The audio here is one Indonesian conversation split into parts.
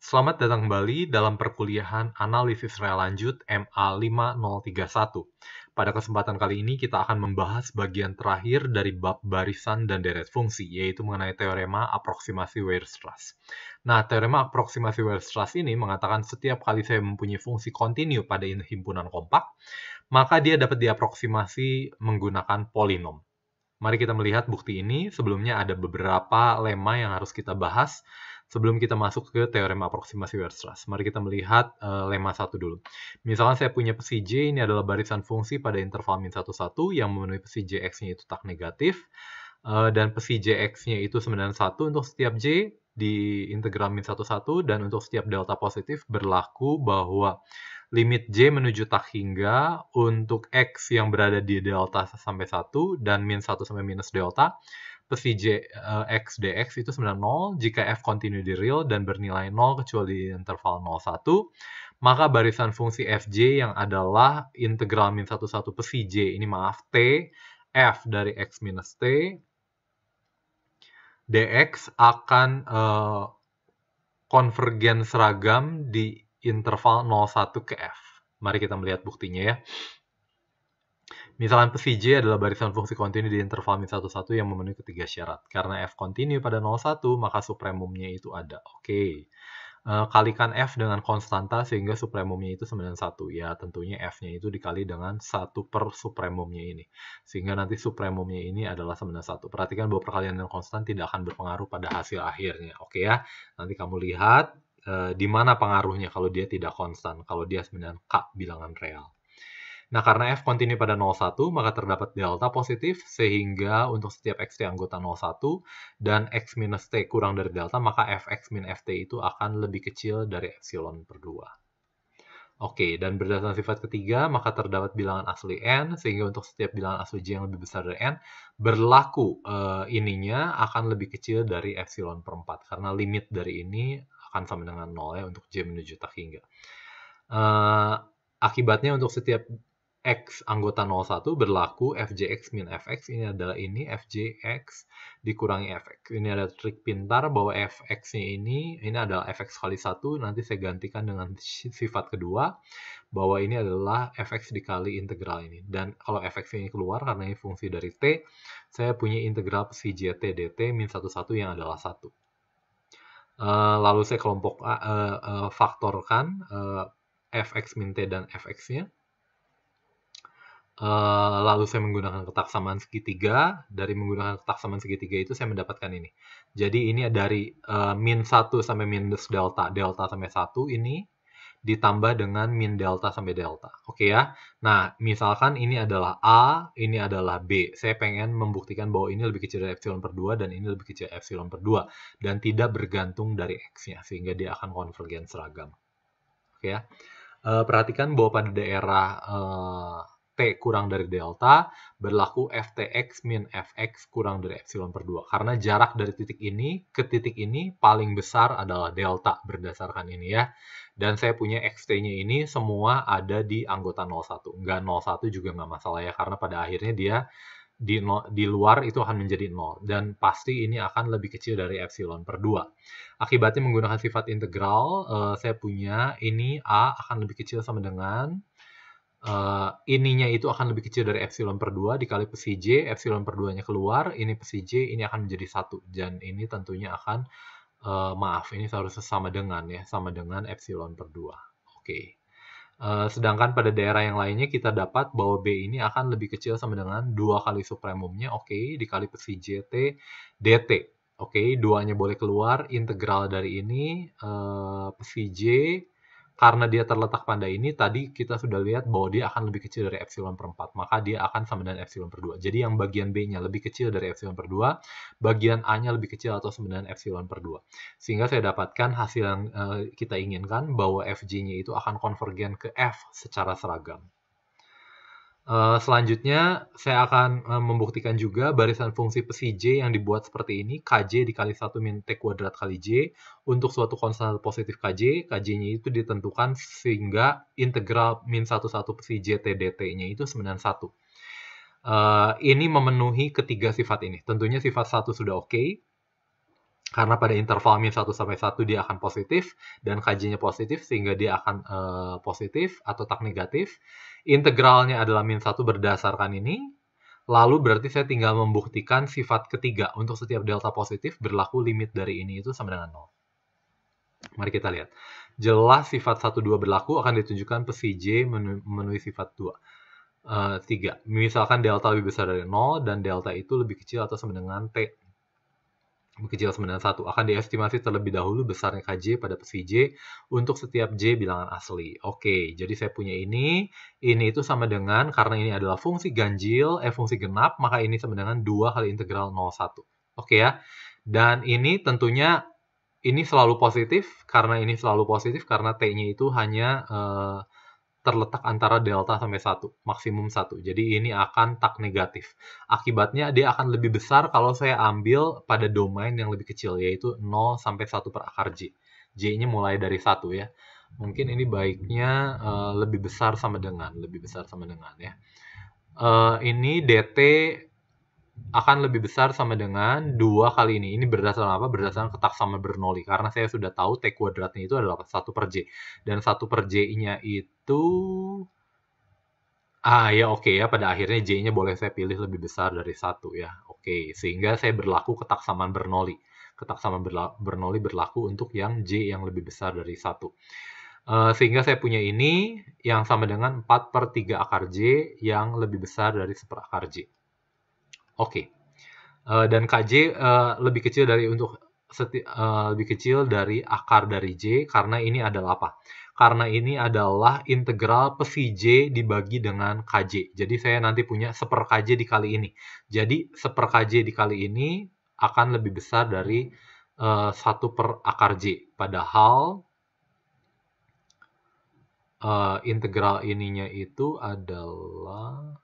Selamat datang kembali dalam perkuliahan Analisis Real Lanjut MA5031. Pada kesempatan kali ini kita akan membahas bagian terakhir dari bab barisan dan deret fungsi, yaitu mengenai teorema aproksimasi Weierstrass. Nah, teorema aproksimasi Weierstrass ini mengatakan setiap kali saya mempunyai fungsi kontinu pada himpunan kompak, maka dia dapat diaproksimasi menggunakan polinom. Mari kita melihat bukti ini. Sebelumnya ada beberapa lema yang harus kita bahas sebelum kita masuk ke teorema aproksimasi Weierstrass. Mari kita melihat lema 1 dulu. Misalnya saya punya psi J, ini adalah barisan fungsi pada interval min 1, 1 yang memenuhi psi Jx-nya itu tak negatif, dan psi Jx-nya itu 91 untuk setiap J di integral min 1, 1, dan untuk setiap delta positif berlaku bahwa limit J menuju tak hingga untuk X yang berada di delta sampai 1 dan min 1 sampai minus delta, psi X dx itu 90 jika F kontinu di real dan bernilai 0 kecuali di interval 0, 1, maka barisan fungsi Fj yang adalah integral min 1, 1 psi J, ini maaf, T, F dari X minus T, dx akan konvergen seragam di interval 0,1 ke F. Mari kita melihat buktinya ya. Misalkan psi J adalah barisan fungsi kontinu di interval min 1, 1 yang memenuhi ketiga syarat. Karena F kontinu pada 0,1, maka supremumnya itu ada. Oke. Kalikan F dengan konstanta sehingga supremumnya itu 91. Ya, tentunya F-nya itu dikali dengan 1 per supremumnya ini. Sehingga nanti supremumnya ini adalah 91. Perhatikan bahwa perkalian dengan konstan tidak akan berpengaruh pada hasil akhirnya. Oke ya. Nanti kamu lihat di mana pengaruhnya kalau dia tidak konstan. Kalau dia 9K bilangan real. Nah, karena F kontinu pada 0,1, maka terdapat delta positif, sehingga untuk setiap Xt anggota 0,1 dan X minus T kurang dari delta, maka Fx min Ft itu akan lebih kecil dari epsilon per 2. Oke, dan berdasarkan sifat ketiga, maka terdapat bilangan asli N, sehingga untuk setiap bilangan asli J yang lebih besar dari N, berlaku ininya akan lebih kecil dari epsilon per 4, karena limit dari ini akan sama dengan 0 ya, untuk J menuju tak hingga. Akibatnya untuk setiap X anggota 01 berlaku Fjx min Fx, ini adalah ini, Fjx dikurangi Fx. Ini ada trik pintar bahwa Fx-nya ini adalah Fx kali 1, nanti saya gantikan dengan sifat kedua, bahwa ini adalah Fx dikali integral ini. Dan kalau Fx ini keluar, karena ini fungsi dari T, saya punya integral psi Jt dt min 1, 1 yang adalah 1. Lalu saya kelompok faktorkan Fx min T dan Fx-nya. Lalu saya menggunakan ketaksamaan segitiga. Dari menggunakan ketaksamaan segitiga itu saya mendapatkan ini. Jadi ini dari min 1 sampai minus delta, delta sampai 1 ini ditambah dengan min delta sampai delta. Oke ya. Nah, misalkan ini adalah A, ini adalah B. Saya pengen membuktikan bahwa ini lebih kecil dari epsilon per 2 dan ini lebih kecil dari epsilon per 2 dan tidak bergantung dari X-nya sehingga dia akan konvergen seragam. Oke ya. Perhatikan bahwa pada daerah T kurang dari delta, berlaku Ftx min Fx kurang dari epsilon per 2. Karena jarak dari titik ini ke titik ini paling besar adalah delta berdasarkan ini ya. Dan saya punya Xt-nya ini semua ada di anggota 01. Nggak 01 juga nggak masalah ya, karena pada akhirnya dia di luar itu akan menjadi 0. Dan pasti ini akan lebih kecil dari epsilon per 2. Akibatnya menggunakan sifat integral, saya punya ini A akan lebih kecil sama dengan ininya itu akan lebih kecil dari epsilon per 2 dikali psi J, epsilon per 2-nya keluar, ini psi J, ini akan menjadi 1. Dan ini tentunya akan, maaf, ini seharusnya sama dengan ya, sama dengan epsilon per 2. Oke. Sedangkan pada daerah yang lainnya kita dapat bahwa B ini akan lebih kecil sama dengan 2 kali supremumnya, oke, dikali psi Jt dt. Oke, 2-nya boleh keluar, integral dari ini, psi J, karena dia terletak pada ini, tadi kita sudah lihat bahwa dia akan lebih kecil dari epsilon per 4, maka dia akan sama dengan epsilon per 2. Jadi yang bagian B-nya lebih kecil dari epsilon per 2, bagian A-nya lebih kecil atau sama dengan epsilon per 2. Sehingga saya dapatkan hasil yang kita inginkan, bahwa Fj-nya itu akan konvergen ke F secara seragam. Selanjutnya, saya akan membuktikan juga barisan fungsi psi J yang dibuat seperti ini, Kj dikali 1 min T kuadrat kali J, untuk suatu konstan positif Kj, Kj-nya itu ditentukan sehingga integral min 1, 1 psi Jt dt-nya itu 91. Ini memenuhi ketiga sifat ini. Tentunya sifat 1 sudah oke. Karena pada interval min 1 sampai 1 dia akan positif, dan KJ-nya positif, sehingga dia akan positif atau tak negatif. Integralnya adalah min 1 berdasarkan ini. Lalu berarti saya tinggal membuktikan sifat ketiga. Untuk setiap delta positif, berlaku limit dari ini itu sama dengan 0. Mari kita lihat. Jelas sifat 1, 2 berlaku akan ditunjukkan psi J memenuhi sifat 2. 3. Misalkan delta lebih besar dari 0, dan delta itu lebih kecil atau sama dengan T. Lebih kecil sama dengan 1. Akan diestimasi terlebih dahulu besarnya KJ pada psi J untuk setiap J bilangan asli. Oke, jadi saya punya ini itu sama dengan, karena ini adalah fungsi ganjil, fungsi genap, maka ini sama dengan 2 kali integral 01. Oke ya. Dan ini tentunya ini selalu positif, karena ini selalu positif, karena T-nya itu hanya terletak antara delta sampai 1, maksimum 1. Jadi ini akan tak negatif. Akibatnya dia akan lebih besar kalau saya ambil pada domain yang lebih kecil, yaitu 0 sampai 1 per akar J. J-nya mulai dari 1 ya. Mungkin ini baiknya lebih besar sama dengan ya. Ini DT akan lebih besar sama dengan 2 kali ini. Ini berdasarkan apa? Berdasarkan ketaksamaan Bernoulli. Karena saya sudah tahu T kuadratnya itu adalah 1 per J. Dan 1 per J-nya itu... ya oke ya. Pada akhirnya J-nya boleh saya pilih lebih besar dari 1 ya. Oke, sehingga saya berlaku ketaksamaan Bernoulli. Ketaksamaan Bernoulli berlaku untuk yang J yang lebih besar dari 1. Sehingga saya punya ini yang sama dengan 4 per 3 akar J yang lebih besar dari 1 per akar J. Oke, dan KJ lebih kecil dari lebih kecil dari akar dari J, karena ini adalah apa? Karena ini adalah integral psi J dibagi dengan KJ. Jadi saya nanti punya 1 per KJ dikali ini. Jadi 1 per KJ dikali ini akan lebih besar dari 1 per akar J. Padahal integral ininya itu adalah...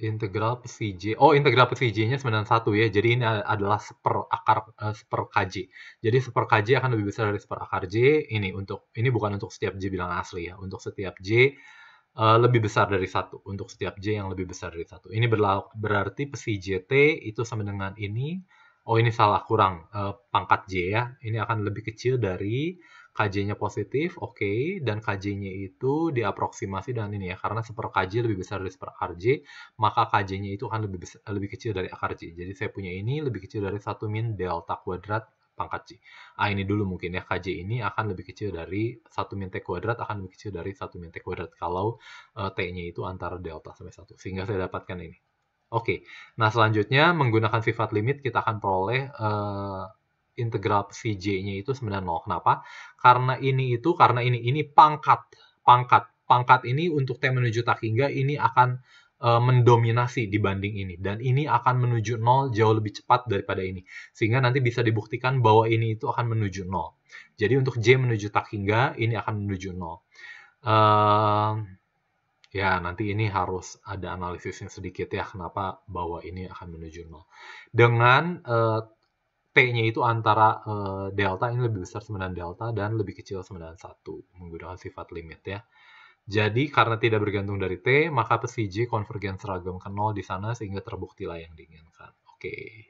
integral psi J. Oh, integral psi J-nya 91 ya. Jadi ini adalah 1 per KJ. Jadi 1 per KJ akan lebih besar dari 1 per akar J. Ini bukan untuk setiap J bilangan asli ya. Untuk setiap J lebih besar dari 1. Untuk setiap J yang lebih besar dari 1. Ini berarti psi JT itu sama dengan ini. Oh, ini salah, kurang pangkat J ya. Ini akan lebih kecil dari KJ-nya positif, oke, dan KJ-nya itu diaproksimasi dengan ini ya, karena 1 per KJ lebih besar dari 1 per akar J, maka KJ-nya itu akan lebih kecil dari akar J. Jadi saya punya ini lebih kecil dari 1 min delta kuadrat pangkat J. Ini dulu mungkin ya, KJ ini akan lebih kecil dari 1 min T kuadrat, akan lebih kecil dari 1 min T kuadrat, kalau T-nya itu antara delta sampai 1, sehingga saya dapatkan ini. Oke, nah selanjutnya menggunakan sifat limit kita akan peroleh integral psi J-nya itu 90. Kenapa? Karena ini pangkat. Pangkat ini untuk T menuju tak hingga ini akan mendominasi dibanding ini. Dan ini akan menuju 0 jauh lebih cepat daripada ini. Sehingga nanti bisa dibuktikan bahwa ini itu akan menuju 0. Jadi untuk J menuju tak hingga, ini akan menuju 0. Ya, nanti ini harus ada analisisnya sedikit ya, kenapa bahwa ini akan menuju 0. Dengan T-nya itu antara delta, ini lebih besar sama dengan delta, dan lebih kecil sama dengan 1, menggunakan sifat limit ya. Jadi, karena tidak bergantung dari T, maka psi J konvergen seragam ke 0 di sana, sehingga terbuktilah yang diinginkan. Oke.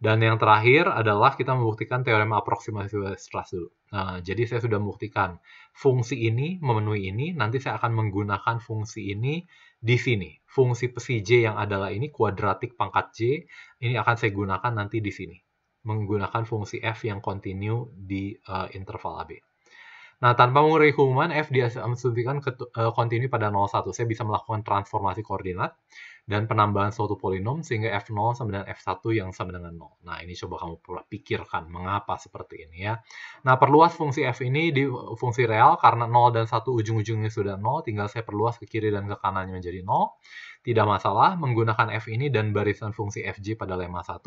Dan yang terakhir adalah kita membuktikan teorema aproksimasi Weierstrass dulu. Nah, jadi saya sudah membuktikan fungsi ini memenuhi ini, nanti saya akan menggunakan fungsi ini di sini. Fungsi psi J yang adalah ini, kuadratik pangkat J, ini akan saya gunakan nanti di sini. Menggunakan fungsi f yang kontinu di interval AB. Nah, tanpa mengurangi hubungan, f diasumsikan kontinu pada 0,1. Saya bisa melakukan transformasi koordinat dan penambahan suatu polinom sehingga f0 sama dengan f1 yang sama dengan 0. Nah, ini coba kamu pikirkan mengapa seperti ini ya. Nah, perluas fungsi f ini di fungsi real karena 0 dan 1 ujung-ujungnya sudah 0, tinggal saya perluas ke kiri dan ke kanannya menjadi 0. Tidak masalah, menggunakan f ini dan barisan fungsi fj pada lemma 1,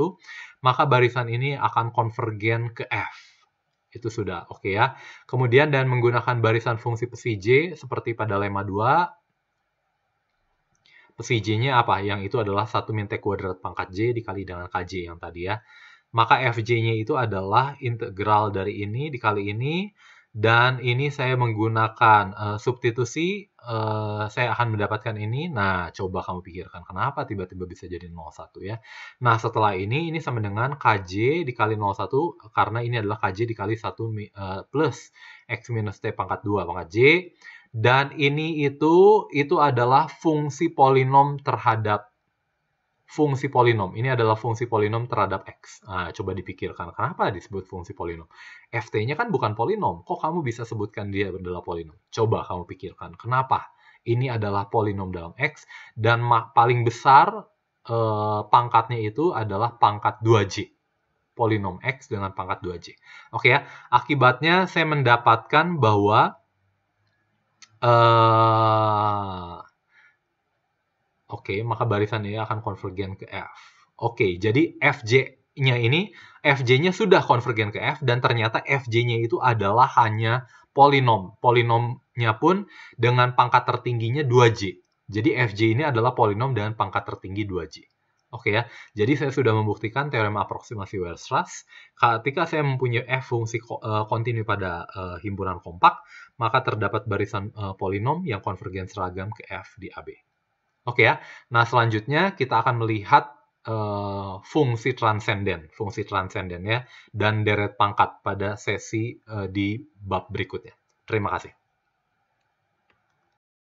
maka barisan ini akan konvergen ke f. Itu sudah oke ya. Kemudian dan menggunakan barisan fungsi psi J seperti pada lemma 2. Psi J-nya apa? Yang itu adalah 1 min T kuadrat pangkat J dikali dengan KJ yang tadi ya. Maka Fj-nya itu adalah integral dari ini dikali ini Dan ini saya menggunakan substitusi, saya akan mendapatkan ini. Nah, coba kamu pikirkan kenapa tiba-tiba bisa jadi 01 ya. Nah, setelah ini sama dengan KJ dikali 01 karena ini adalah KJ dikali 1 plus X minus T pangkat 2 pangkat J. Dan ini itu adalah fungsi polinom terhadap fungsi polinom. Ini adalah fungsi polinom terhadap X. Nah, coba dipikirkan, kenapa disebut fungsi polinom? Ft-nya kan bukan polinom. Kok kamu bisa sebutkan dia adalah polinom? Coba kamu pikirkan, kenapa? Ini adalah polinom dalam X, dan paling besar pangkatnya itu adalah pangkat 2J. Polinom X dengan pangkat 2J. Oke ya, akibatnya saya mendapatkan bahwa Oke, maka barisan ini akan konvergen ke F. Oke, jadi Fj-nya sudah konvergen ke F, dan ternyata Fj-nya itu adalah hanya polinom. Polinomnya pun dengan pangkat tertingginya 2J. Jadi Fj ini adalah polinom dengan pangkat tertinggi 2J. Oke ya, jadi saya sudah membuktikan teorema aproksimasi Weierstrass. Ketika saya mempunyai F fungsi kontinu pada himpunan kompak, maka terdapat barisan polinom yang konvergen seragam ke F di AB. Oke ya. Nah, selanjutnya kita akan melihat fungsi transenden ya, dan deret pangkat pada sesi di bab berikutnya. Terima kasih.